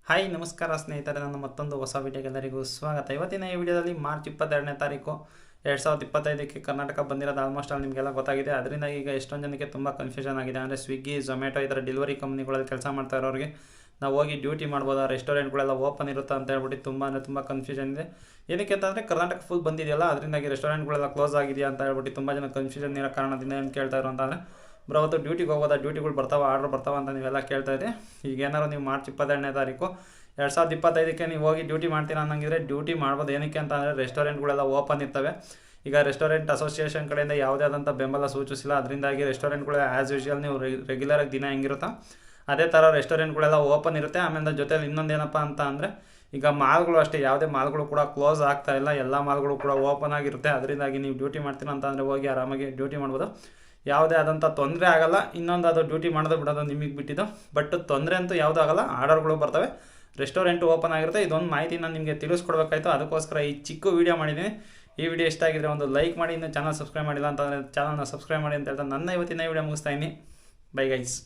Hi ನಮಸ್ಕಾರ ಸ್ನೇಹಿತರೆ, ನನ್ನ ಮತ್ತೊಂದು ಹೊಸ ವಿಡಿಯೋಗೆ ಎಲ್ಲರಿಗೂ ಸ್ವಾಗತ. ಇವತ್ತಿನ ಈ ವಿಡಿಯೋದಲ್ಲಿ ಮಾರ್ಚ್ 22ನೇ ತಾರೀಕು 2025ಕ್ಕೆ ಕರ್ನಾಟಕ ಬಂದಿರೋದು ಆಲ್ಮೋಸ್ಟ್ ಆಲ್ ನಿಮಗೆಲ್ಲ ಗೊತ್ತಾಗಿದೆ. ಅದರಿಂದ ಈಗ ಎಷ್ಟೊಂದು ಜನಕ್ಕೆ ತುಂಬ ಕನ್ಫ್ಯೂಷನ್ ಆಗಿದೆ. ಅಂದರೆ ಸ್ವಿಗ್ಗಿ, ಝೊಮ್ಯಾಟೊ ಇದರ ಡೆಲಿವರಿ ಕಂಪ್ನಿಗಳಲ್ಲಿ ಕೆಲಸ ಮಾಡ್ತಾ ಇರೋರಿಗೆ ನಾವು ಹೋಗಿ ಡ್ಯೂಟಿ ಮಾಡ್ಬೋದಾ, ರೆಸ್ಟೋರೆಂಟ್ಗಳೆಲ್ಲ ಓಪನ್ ಇರುತ್ತಾ ಅಂತ ಹೇಳ್ಬಿಟ್ಟು ತುಂಬ ಕನ್ಫ್ಯೂಷನ್ ಇದೆ. ಏನಕ್ಕೆ ಅಂತಂದರೆ ಕರ್ನಾಟಕ ಫುಲ್ ಬಂದಿದೆಯಲ್ಲ, ಅದರಿಂದಾಗಿ ರೆಸ್ಟೋರೆಂಟ್ಗಳೆಲ್ಲ ಕ್ಲೋಸ್ ಆಗಿದೆಯಾ ಅಂತ ಹೇಳ್ಬಿಟ್ಟು ತುಂಬ ಜನ ಕನ್ಫ್ಯೂಷನ್ ಇರೋ ಕಾರಣದಿಂದ ಏನು ಕೇಳ್ತಾ ಇರೋ ಅಂತಂದರೆ, ಬ್ರೋ ಅವತ್ತು ಡ್ಯೂಟಿಗೆ ಹೋಗೋದಾ, ಡ್ಯೂಟಿಗಳು ಬರ್ತಾವ, ಆರ್ಡ್ರ್ ಬರ್ತಾವ ಅಂತ ನೀವೆಲ್ಲ ಕೇಳ್ತಾ ಇದ್ದೆ. ಈಗ ಏನಾರು ನೀವು ಮಾರ್ಚ್ 22ನೇ ತಾರೀಕು 2025ಕ್ಕೆ ನೀವು ಹೋಗಿ ಡ್ಯೂಟಿ ಮಾಡ್ತೀರಾ ಅನ್ನಂಗಿದ್ರೆ ಡ್ಯೂಟಿ ಮಾಡ್ಬೋದು. ಏನಕ್ಕೆ ಅಂತ ಅಂದರೆ ರೆಸ್ಟೋರೆಂಟ್ಗಳೆಲ್ಲ ಓಪನ್ ಇರ್ತವೆ. ಈಗ ರೆಸ್ಟೋರೆಂಟ್ ಅಸೋಸಿಯೇಷನ್ ಕಡೆಯಿಂದ ಯಾವುದೇ ಆದಂಥ ಬೆಂಬಲ ಸೂಚಿಸಿಲ್ಲ. ಅದರಿಂದಾಗಿ ರೆಸ್ಟೋರೆಂಟ್ಗಳು ಆ್ಯಸ್ ಯೂಶುವಲ್ ನೀವು ರೆಗ್ಯುಲರಾಗಿ ದಿನ ಹೆಂಗಿರುತ್ತೋ ಅದೇ ಥರ ರೆಸ್ಟೋರೆಂಟ್ಗಳೆಲ್ಲ ಓಪನ್ ಇರುತ್ತೆ. ಆಮೇಲೆ ಜೊತೆಲಿ ಇನ್ನೊಂದು ಏನಪ್ಪ ಅಂತ ಅಂದರೆ, ಈಗ ಮಾಲ್ಗಳು ಅಷ್ಟೇ, ಯಾವುದೇ ಮಾಲ್ಗಳು ಕೂಡ ಕ್ಲೋಸ್ ಆಗ್ತಾ ಇಲ್ಲ, ಎಲ್ಲ ಮಾಲ್ಗಳು ಕೂಡ ಓಪನ್ ಆಗಿರುತ್ತೆ. ಅದರಿಂದಾಗಿ ನೀವು ಡ್ಯೂಟಿ ಮಾಡ್ತೀರ ಅಂತ ಅಂದರೆ ಹೋಗಿ ಆರಾಮಾಗಿ ಡ್ಯೂಟಿ ಮಾಡ್ಬೋದು. ಯಾವುದೇ ಆದಂಥ ತೊಂದರೆ ಆಗಲ್ಲ. ಇನ್ನೊಂದು ಅದು ಡ್ಯೂಟಿ ಮಾಡೋದು ಬಿಡೋದು ನಿಮಗೆ ಬಿಟ್ಟಿದ್ದು. ಬಟ್ ತೊಂದರೆ ಅಂತೂ ಯಾವುದೂ ಆಗಲ್ಲ, ಆರ್ಡರ್ಗಳು ಬರ್ತವೆ, ರೆಸ್ಟೋರೆಂಟ್ ಓಪನ್ ಆಗಿರುತ್ತೆ. ಇದೊಂದು ಮಾಹಿತಿ ನಾನು ನಿಮಗೆ ತಿಳಿಸ್ಕೊಡ್ಬೇಕಾಯ್ತು, ಅದಕ್ಕೋಸ್ಕರ ಈ ಚಿಕ್ಕ ವೀಡಿಯೋ ಮಾಡಿದ್ದೀನಿ. ಈ ವಿಡಿಯೋ ಇಷ್ಟ ಆಗಿದ್ರೆ ಒಂದು ಲೈಕ್ ಮಾಡಿ, ಇನ್ನು ಚಾನಲ್ ಸಬ್ಸ್ಕ್ರೈಬ್ ಮಾಡಿಲ್ಲ ಅಂತಂದರೆ ಚಾನಲ್ನ ಸಬ್ಸ್ಕ್ರೈಬ್ ಮಾಡಿ ಅಂತ ಹೇಳ್ತಾ ನನ್ನ ಇವತ್ತಿನ ವಿಡಿಯೋ ಮುಗಿಸ್ತಾ ಇದ್ದೀನಿ. Bye guys.